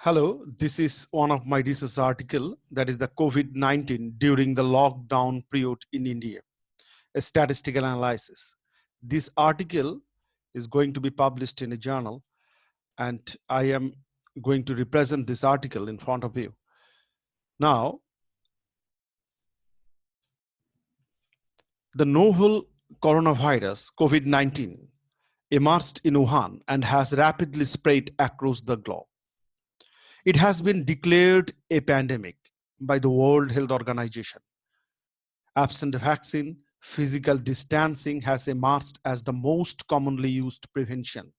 Hello, this is one of my research article, that is the COVID-19 during the lockdown period in India, a statistical analysis. This article is going to be published in a journal, and I am going to represent this article in front of you. Now, the novel coronavirus, COVID-19, emerged in Wuhan and has rapidly spread across the globe. It has been declared a pandemic by the World Health Organization. Absent a vaccine, physical distancing has emerged as the most commonly used prevention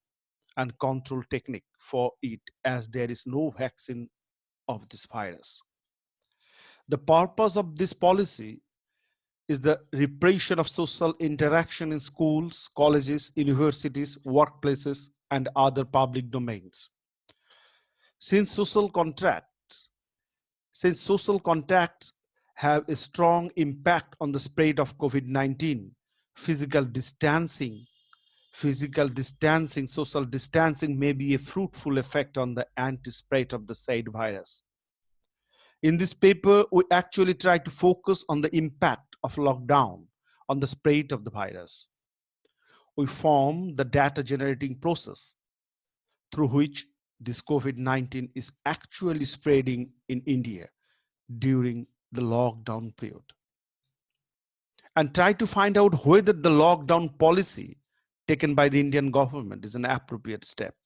and control technique for it, as there is no vaccine of this virus. The purpose of this policy is the repression of social interaction in schools, colleges, universities, workplaces, and other public domains. Since social contacts have a strong impact on the spread of COVID-19, physical distancing, social distancing may be a fruitful effect on the anti-spread of the said virus. In this paper, we actually try to focus on the impact of lockdown on the spread of the virus. We form the data generating process through which this COVID-19 is actually spreading in India during the lockdown period, and try to find out whether the lockdown policy taken by the Indian government is an appropriate step.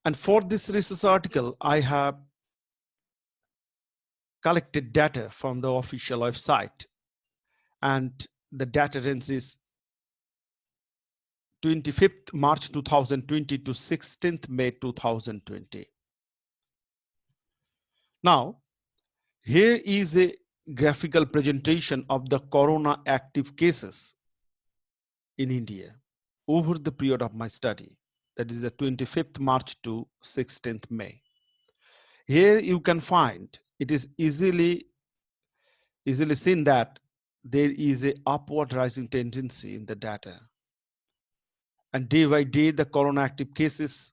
And for this research article, I have collected data from the official website, and the data range is 25th March 2020 to 16th May 2020. Now, here is a graphical presentation of the corona active cases in India over the period of my study, that is the 25th March to 16th May. Here you can find, it is easily seen that there is a upward rising tendency in the data, and day by day the corona active cases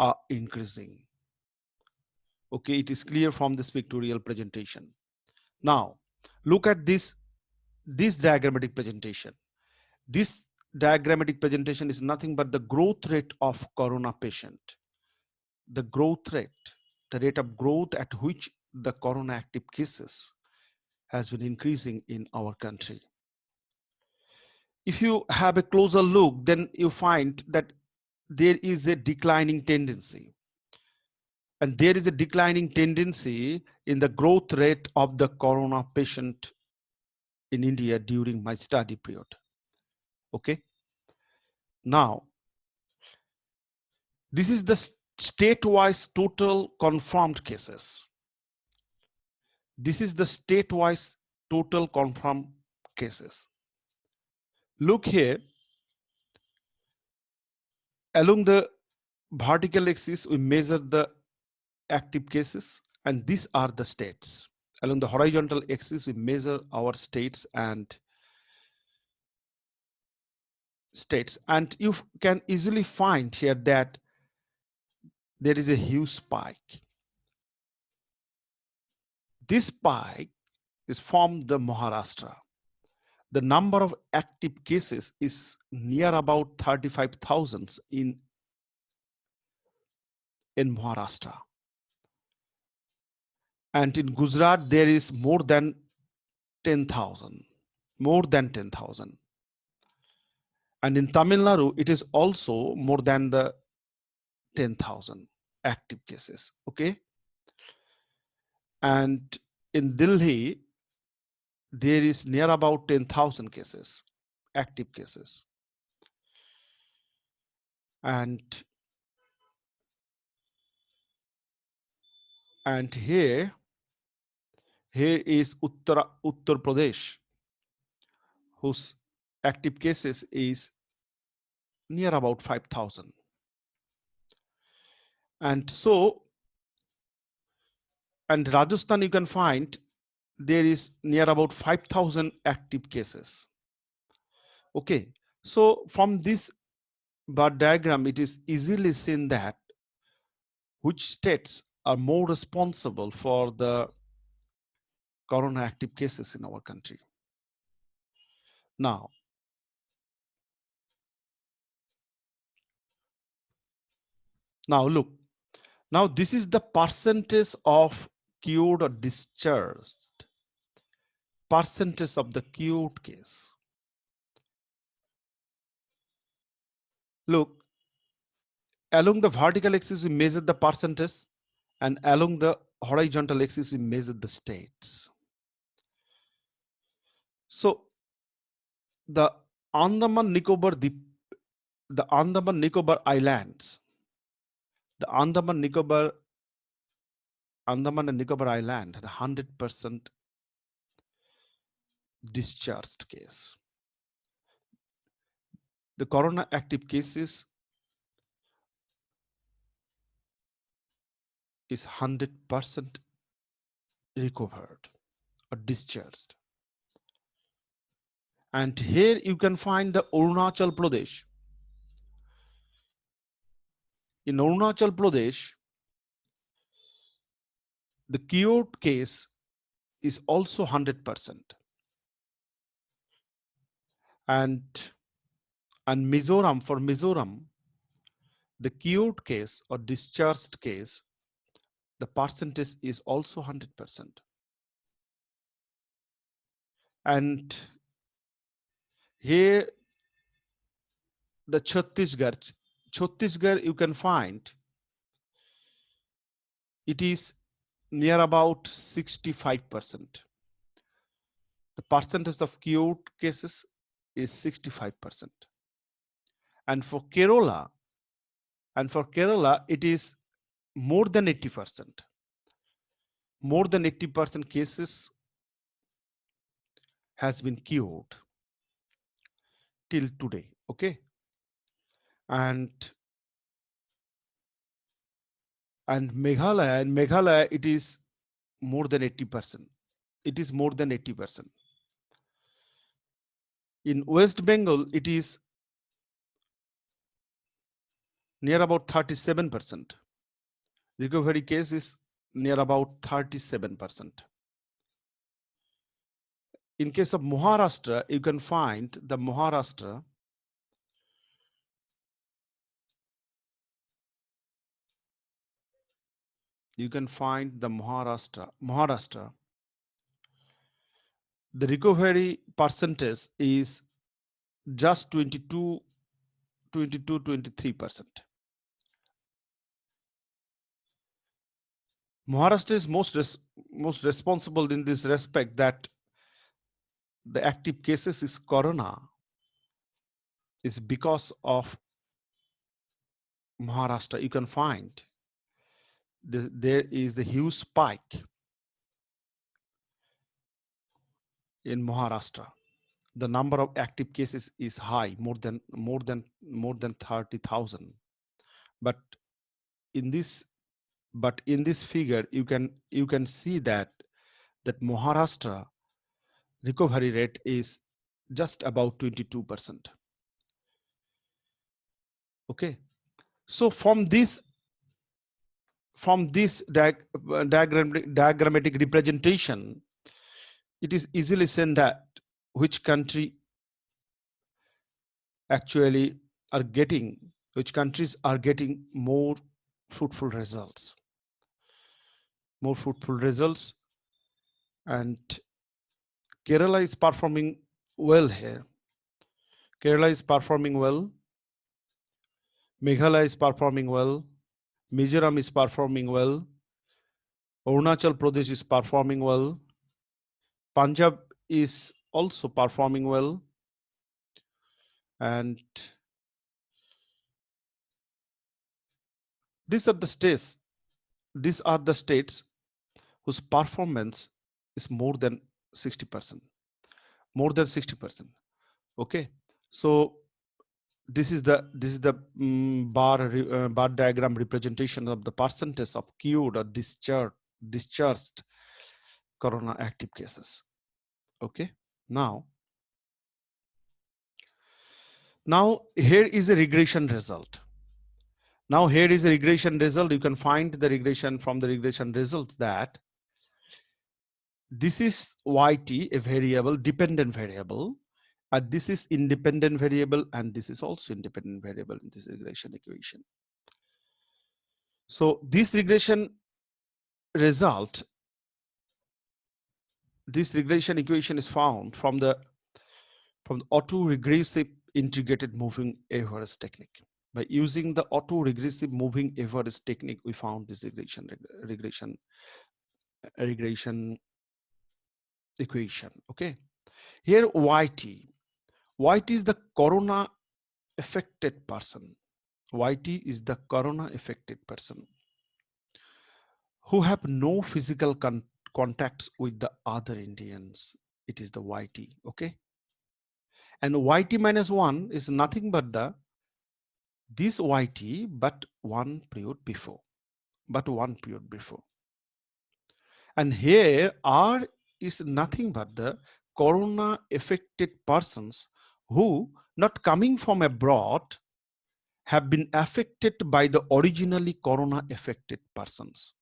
are increasing. Okay, it is clear from this pictorial presentation. Now, look at this diagrammatic presentation. This diagrammatic presentation is nothing but the growth rate of corona patient. The growth rate, the rate of growth at which the corona active cases has been increasing in our country. If you have a closer look, then you find that there is a declining tendency. And there is a declining tendency in the growth rate of the corona patient in India during my study period. Okay. Now, this is the state-wise total confirmed cases. This is the state-wise total confirmed cases. Look here, along the vertical axis, we measure the active cases, and these are the states. Along the horizontal axis, we measure our states, and you can easily find here that there is a huge spike. This spike is from the Maharashtra. The number of active cases is near about 35,000 in Maharashtra. And in Gujarat, there is more than 10,000. And in Tamil Nadu, it is also more than the 10,000 active cases. Okay. And in Delhi, there is near about 10,000 cases, active cases. And here is Uttar Pradesh, whose active cases is near about 5,000. And so, and Rajasthan, you can find there is near about 5,000 active cases. Okay, so from this bar diagram, it is easily seen that which states are more responsible for the corona active cases in our country. Now look, now this is the percentage of cured or discharged, percentage of the cured case. Look, along the vertical axis we measure the percentage, and along the horizontal axis we measure the states. So the Andaman Nicobar Islands, the Andaman and Nicobar Island had 100% discharged case. The corona active cases is 100% recovered or discharged. And here you can find the Arunachal Pradesh. In Arunachal Pradesh, the cured case is also 100%. And Mizoram, for Mizoram, the cured case or discharged case, the percentage is also 100%. And here the Chhattisgarh you can find it is near about 65%. The percentage of cured cases is 65%. And for Kerala, it is more than 80%. More than 80% cases has been cured till today. Okay. And Meghalaya, it is more than 80%. It is more than 80%. In West Bengal, it is near about 37%. Recovery case is near about 37%. In case of Maharashtra, you can find the Maharashtra, the recovery percentage is just 23%. Maharashtra is most responsible in this respect, that the active cases is corona is because of Maharashtra. You can find there is the huge spike in Maharashtra. The number of active cases is high, more than 30,000. But in this figure, you can see that Maharashtra recovery rate is just about 22%. Okay, so from this diagrammatic representation, it is easily seen that which countries are getting more fruitful results. And Kerala is performing well here. Kerala is performing well. Meghalaya is performing well. Mizoram is performing well. Arunachal Pradesh is performing well. Punjab is also performing well. And these are the states whose performance is more than 60%. Okay, so this is the bar diagram representation of the percentage of cured or discharged corona active cases. Okay, now Now here is a regression result. Now here is a regression result. You can find the regression from the regression results that this is yt, a variable, dependent variable, and this is independent variable, and this is also independent variable in this regression equation. So this regression result, this regression equation is found from the auto-regressive integrated moving average technique. By using the auto-regressive moving average technique, we found this regression equation. Okay, here yt is the corona affected person. Yt is the corona affected person who have no physical contacts with the other Indians. It is the yt. Okay, and yt minus 1 is nothing but the this yt but one period before, and here r is nothing but the corona affected persons who, not coming from abroad, have been affected by the originally corona affected persons.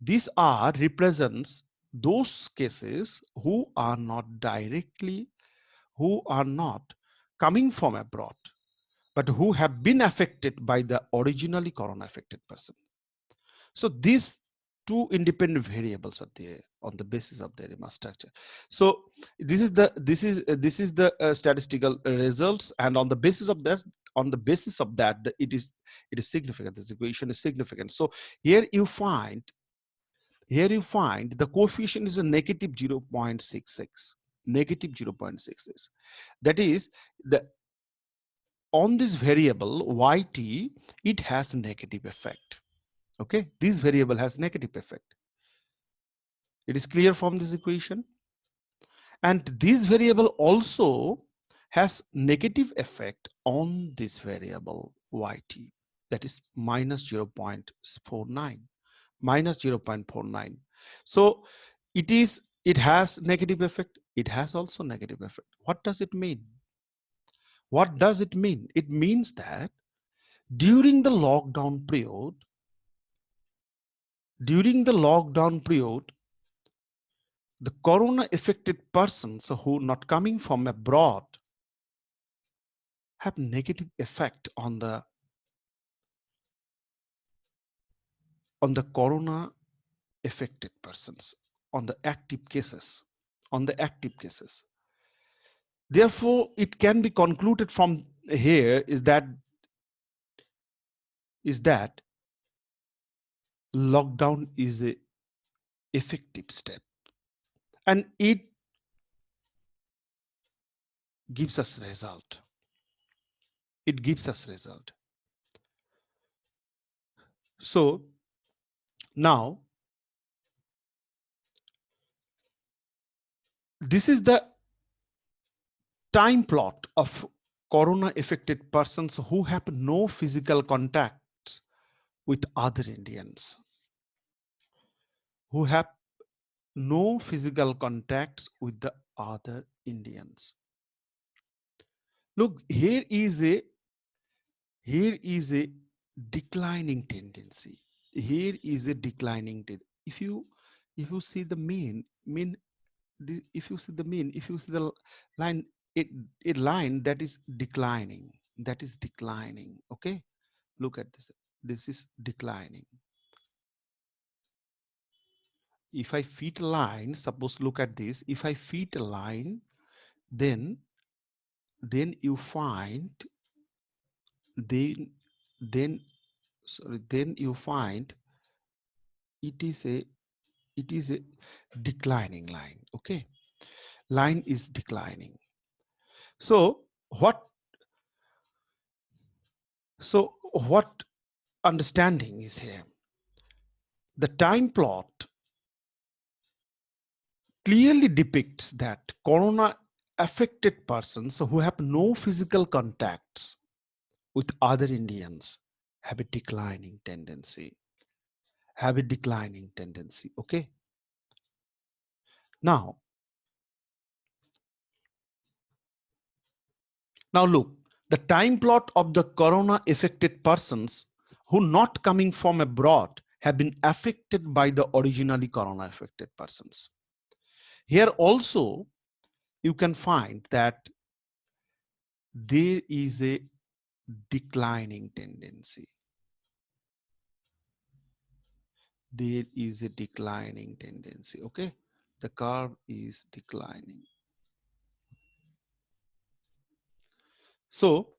These r represents those cases who are not coming from abroad, but who have been affected by the originally corona affected person. So these two independent variables are there on the basis of their RMA structure. So this is the statistical results, and on the basis of that, it is significant. This equation is significant. So here you find the coefficient is a negative 0.66, negative 0.66. That is, the on this variable yt, it has a negative effect. Okay, this variable has negative effect. It is clear from this equation. And this variable also has negative effect on this variable yt, that is minus 0.49, minus 0.49. So it has negative effect. It has also negative effect. What does it mean? What does it mean? It means that during the lockdown period, the corona affected persons who not coming from abroad have negative effect on the corona affected persons, on the active cases, Therefore, it can be concluded from here is that lockdown is a effective step, and it gives us result. So now this is the time plot of corona affected persons who have no physical contacts with other Indians, who have no physical contacts with the other Indians. Look, here is a declining tendency. Here is a declining tendency. If you see the if you see the line, a line that is declining, okay, look at this. This is declining. If I fit a line, suppose look at this. If I fit a line, then you find then you find it is a declining line. Okay, line is declining. So what understanding is here? The time plot clearly depicts that corona affected persons who have no physical contacts with other Indians have a declining tendency. Okay. Now Now look, the time plot of the corona affected persons who not coming from abroad have been affected by the originally corona affected persons. Here also you can find that there is a declining tendency. There is a declining tendency. Okay, the curve is declining. So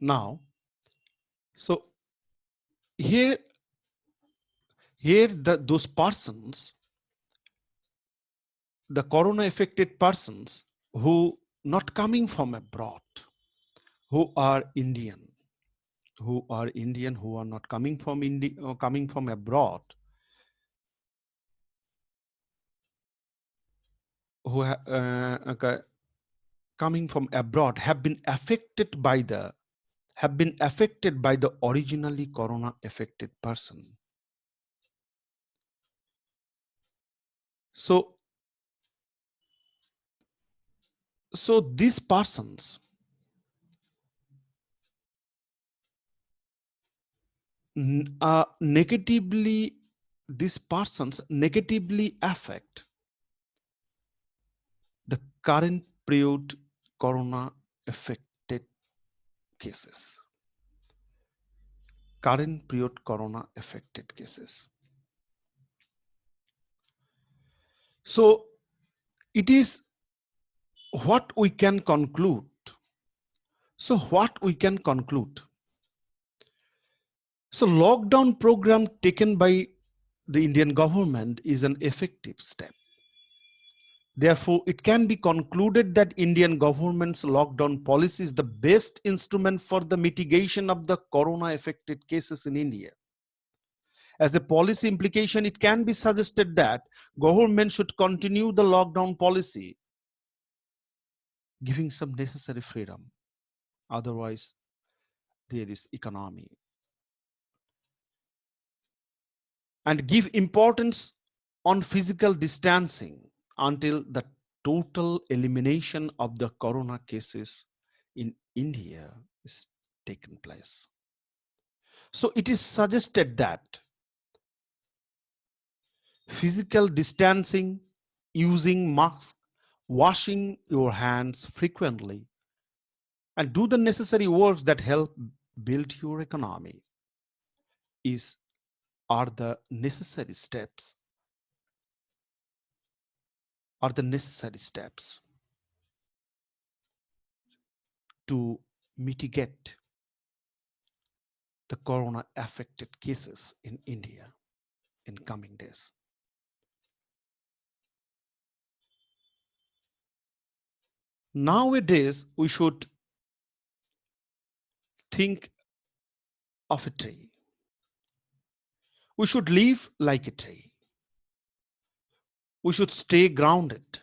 now, so here those persons, the corona affected persons who not coming from abroad, who are Indian, who are not coming from India or coming from abroad, who okay, coming from abroad have been affected by the originally corona affected person. So these persons negatively, affect the current period corona affected cases. Current period corona affected cases. So it is what we can conclude. So what we can conclude. So lockdown program taken by the Indian government is an effective step. Therefore, it can be concluded that Indian government's lockdown policy is the best instrument for the mitigation of the corona affected cases in India. As a policy implication, it can be suggested that government should continue the lockdown policy, giving some necessary freedom. Otherwise, there is economy. And give importance on physical distancing until the total elimination of the corona cases in India is taken place. So it is suggested that physical distancing, using masks, washing your hands frequently, and do the necessary works that help build your economy are the necessary steps to mitigate the corona affected cases in India in coming days. Nowadays, we should think of a tree. We should live like a tree. We should stay grounded.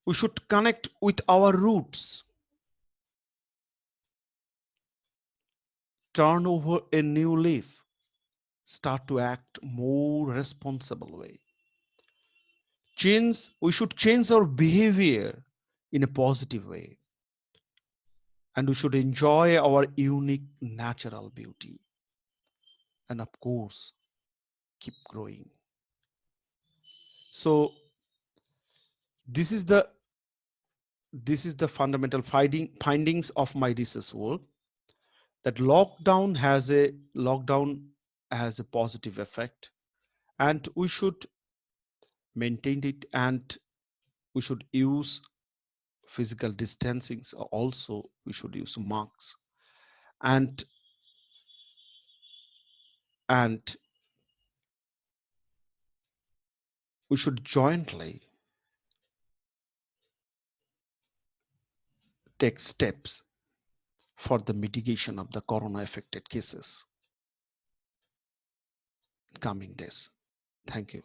We should connect with our roots. Turn over a new leaf. Start to act more responsible way. We should change our behavior in a positive way. And we should enjoy our unique natural beauty. And of course, keep growing. So this is the fundamental findings of my research work, that lockdown has a positive effect, and we should maintain it, and we should use physical distancing. Also, we should use masks, and we should jointly take steps for the mitigation of the corona affected cases in coming days. Thank you.